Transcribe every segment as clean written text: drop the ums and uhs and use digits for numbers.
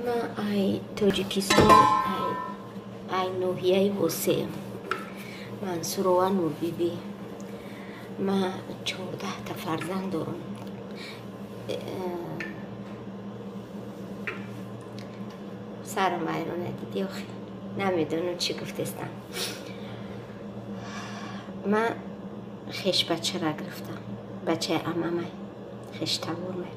ما ای تاجیکستان ای نوحیه حسین منصور و نور بیبی ما 14 تا فرزند دارم. سرم ایرانه دیدی آخی نمیدونم چی گفتستم. من خش بچه را گرفتم، بچه عمامه خش تورمه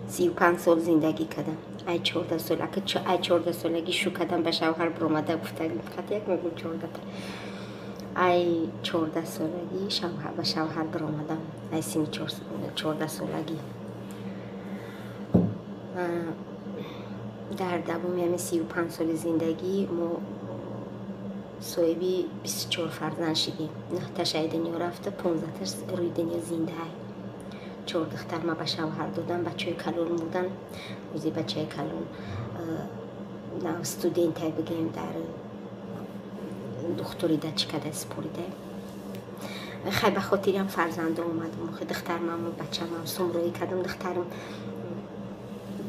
35 سال زندگی کردم. ای 14 سال اگه ای 14 سالگی شو کردم به شوهر برآمده گفتم فقط یک میگم 14 تا ای 14 سالگی شوهر به شوهر برآمدم. ای سن 14 سالگی در دوام 35 سال زندگی ما صاحبی 24 فرزند شدیم. 9 تاش ای دنیا رفته، 15 تاش روی دنیا زنده ای. 4 دختر ما به شوهر دادم. بچه کلون بودن. روزی بچه کلون نه استودنت های بگیم در دکتری در چکده سپوریده. خیلی به خاطری هم فرزنده اومدم. خیلی دختر من و بچه من سمروی کردم. دخترم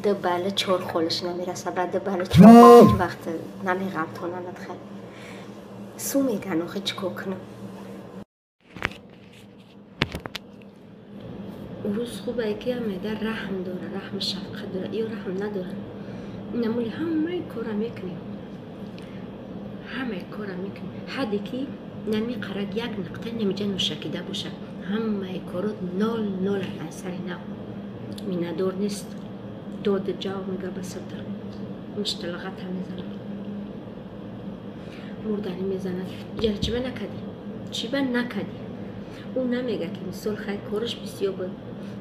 دو باله 4 خالش نمیرسه. بعد دو باله 4 خالش وقت نمیغلطانه ندخل سو میگن آخه چکو کنم. روز خوبه که همه رحم داره، رحم شفقت داره. یا رحم نداره نمولی همه کارا میکنیم، همه کارا میکنیم. حدی که نمی قرد یک نقطه نمیجه نوشکیده باشه. همه کارات نال اثری نه می ندار نیست. داد جاو میگه بسرتر مشتلقت هم میزنه، مردنی میزنه. جره چی به نکدی، چی به نکدی. اون نمیگه که مثال خیلی کارش بسیار بود.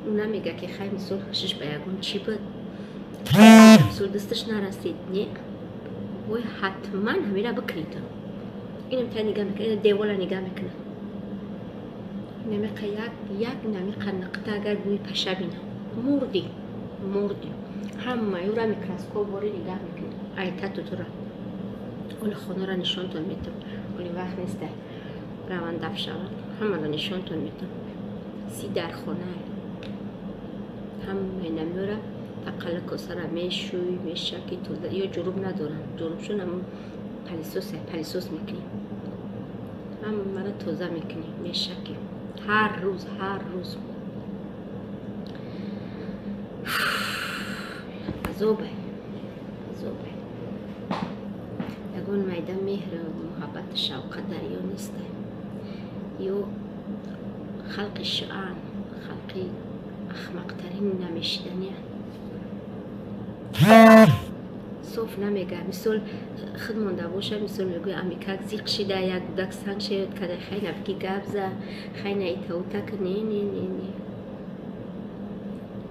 اون نمیگه که خیلی مثال خشش به یکون چی بود، مثال دستش نرسید. نه وای حتما همین را بکنید. اینم تا نگاه میکنه، این دیوالا نگاه میکنه. نمیقه یک نمیقه نقطه اگر بوی پشه بینه مردی. همه او را میکرسکو باری نگاه میکنه. ایتا تو را اول خانه را نشان تون میتم. ولی وقت نیسته روان دف شود. همه را نشان تون میتم. سی در خانه همه نمیره تقل کسه را میشوی میشکی تو یا جروب ندارن. جروب شون هم پلیسوس میکنی. همه را توزه میکنی میشکی هر روز عذابه. یگون میده مهر و محبت شوقت دریا نیسته. یا خلق شعن خلقی احمقترین نمیشدنی صوف نمیگه. مثال خود مونده باشه، مثال میگوی امیکک زیق شده یک بودک سنگ شد کده خیلی نبکی گبزه خیلی ایتاوتا که نه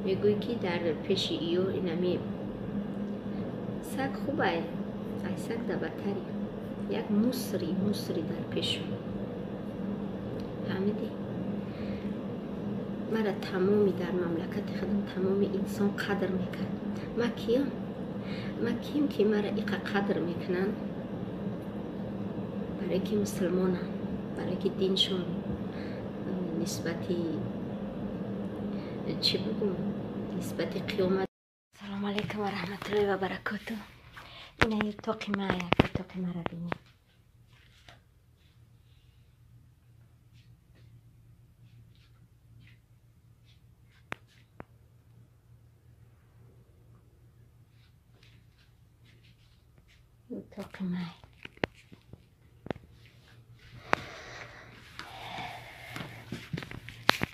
میگوی که در پیش ایو اینمی سگ خوبه ای سگ در بدتری. یک مصری در پیش فهمیدی؟ مرا تمامی در مملکت خودم تمام انسان قدر میکرد. ما کیم که مرا ایقا قدر میکنن؟ برای که مسلمانم، برای که دینشون نسبتی چی بگم نسبتی قیامت. سلام علیکم و رحمت الله و برکاته. اینه یه تاقی ما را بینیم. اتاق مای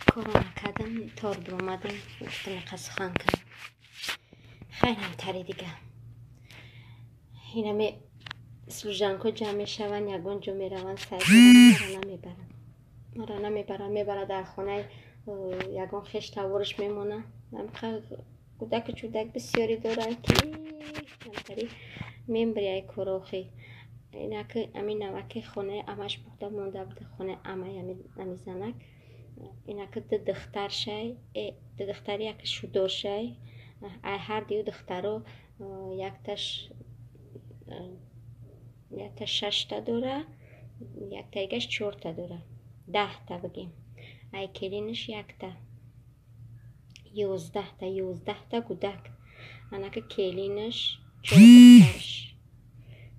کرونا کردم تار برامدم گفتم قصد خان کنم خیلی هم تری دیگه. اینمی سلوژانکو جمع شون یگون جو میروان سعی کنم مرا نمیبرن میبره در خونه یگون خش تورش میمونه. کودک چودک بسیاری داره که همتری میمبری کروخی. اینا که امین نوکی خونه امش بوده مونده بوده خونه امه امیزنک. اینا که دختر شای دختری یک شدور شای هر دیو دخترو یک تاش 6 تا داره، یک تایگش 4 تا داره، 10 تا بگیم. ای کلینش یک تا 11 تا کودک. انا که کلینش 4 دخترش،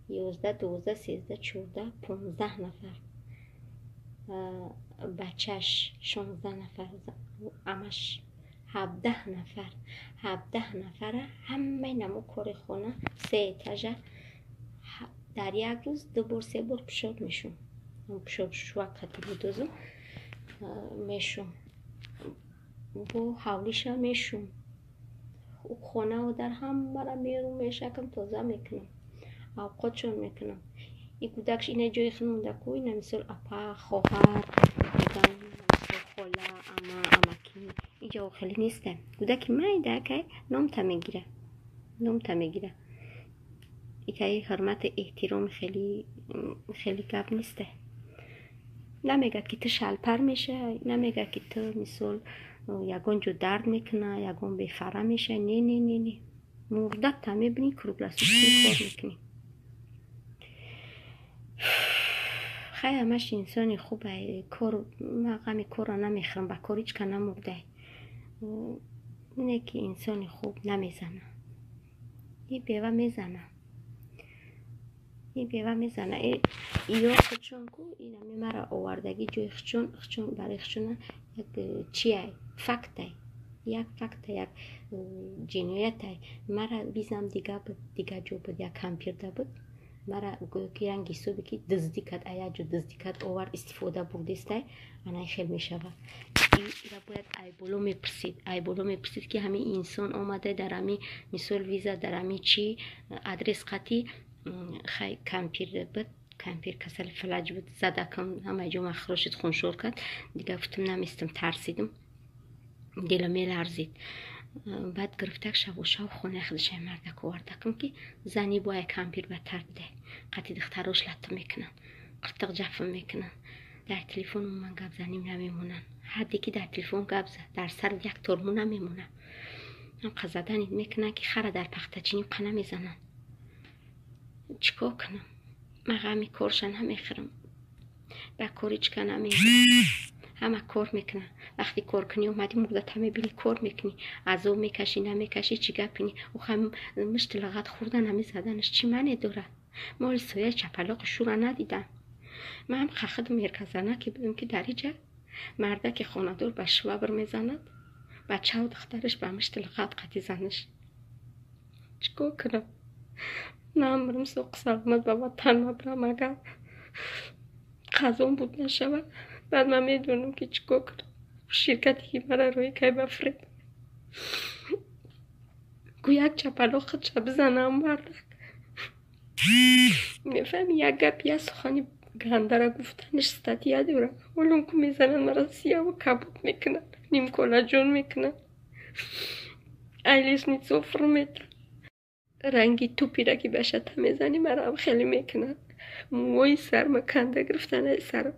11 12 13 14 15 نفر بچهش، 16 نفر همش 17 نفر همه نمو کار خونه 3 اتاژه در یک روز 2 بار 3 بار پشت میشون پشت شوکتی بودوزو میشون و حولیش میشون خونه و در هم برای میرون میشکم تازه میکنم اوقاتشون میکنم این کودکش اینه جای خنم دکو اینه مثل اپا خواهر دیدن خاله امکی اینجا خیلی نیسته کودک من دکه نام تا میگیره این حرمت احترام خیلی گپ نیسته نمیگه که تو شلپر میشه نمیگه که تو مثل یگان جو درد میکنه یگان بیفره میشه نه مردت تا میبینی کروبلاسوشتی کار میکنی خیلی همش انسانی خوبه کار من غمی کار را نمیخورم با کار هیچ که نمرده اینه که انسانی خوب نمیزنه این بیوه میزنه یا خودشون کو این همی مرا آوردگی جای خودشون برای خودشون یک چیه فکت یک جنایت مرا بیزم دیگه جو بود یک کامپیوتر بود مرا که رنگی سو بکی دزدی کد ایا جو دزدی کد اوور استفاده بودسته انا خیلی میشود این باید ای بولو میپرسید که همین انسان آمده در همین مثال ویزا در همین چی ادرس قطعی خیلی کمپیر کسل فلج بود زده کم همه جو مخروشت خونشور کرد دیگه گفتم نمیستم ترسیدم دلم میلرزید بعد گرفتک شب خونه خودش مردک وردکم که زنی با کمپیر بتر بده قطعی دختراش لطه میکنن قطق جفم میکنن در تلفن من گپ زنیم نمیمونن حدی که در تلفن گپ زد در سر یک ترمون نمیمونن هم قزدن میکنن که خره در پخته چینی قنه میزنن چیکار کنم مغمی کارشن هم میخرم با کاری چکا نمیزن همه کار میکنه وقتی کار کنی اومدی مدت همه بینی کار میکنی از او میکشی نمیکشی چی گپینی او هم مشت لغت خوردن همی زدنش چی منی دوره مال سویه چپلاق شورا ندیدم من هم خخد مرکزانه که بودم که در اینجا مرده که خانه دور به شوابر میزند بچه و دخترش به مشت لغت قطی زنش چیکار کنم نامرم سوق سلامت به وطن مبرم اگر قضام بود نشود بعد من میدونم که چیکار کنم شرکتی که مرا روی که بفرید گویا چپلو خودش بزنم بردک میفهمی یک گپ یا سخانی گنده را گفتنش ستیه دوره ولون که میزنن مرا سیاه و کبود میکنن نیم کولا جون میکنن ایلیس نیت صفر میتن رنگی توپی را که بشته میزنی مرا هم خیلی میکنن موی سر مکنده گرفتن سر